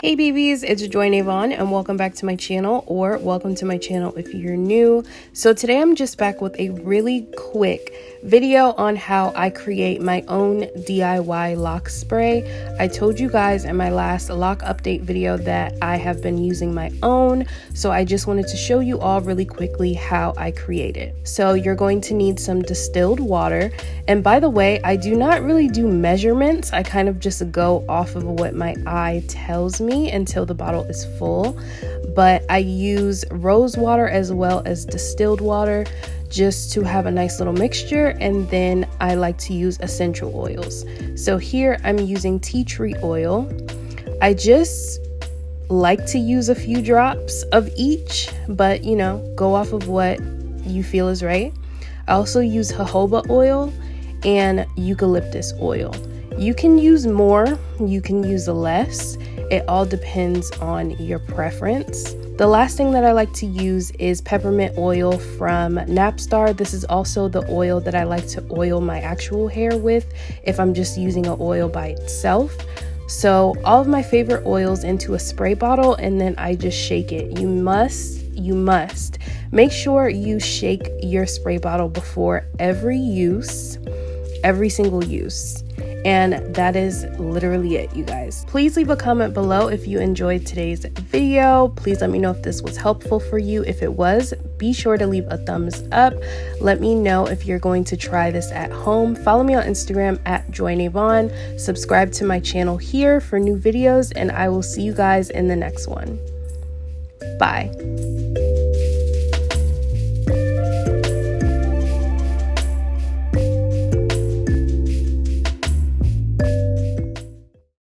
Hey babies, it's Joynavon and welcome back to my channel, or welcome to my channel if you're new. So today I'm just back with a really quick video on how I create my own DIY lock spray. I told you guys in my last lock update video that I have been using my own, so I just wanted to show you all really quickly how I create it. So you're going to need some distilled water, and by the way, I do not really do measurements. I kind of just go off of what my eye tells me until the bottle is full, but I use rose water as well as distilled water just to have a nice little mixture, and then I like to use essential oils. So here I'm using tea tree oil. I just like to use a few drops of each, but you know, go off of what you feel is right. I also use jojoba oil and eucalyptus oil. You can use more, you can use less. It all depends on your preference. The last thing that I like to use is peppermint oil from Napstar. This is also the oil that I like to oil my actual hair with if I'm just using an oil by itself. So all of my favorite oils into a spray bottle, and then I just shake it. You must make sure you shake your spray bottle before every single use. And that is literally it, you guys. Please leave a comment below if you enjoyed today's video. Please let me know if this was helpful for you. If it was, be sure to leave a thumbs up. Let me know if you're going to try this at home. Follow me on Instagram at joynavon. Subscribe to my channel here for new videos, and I will see you guys in the next one. Bye.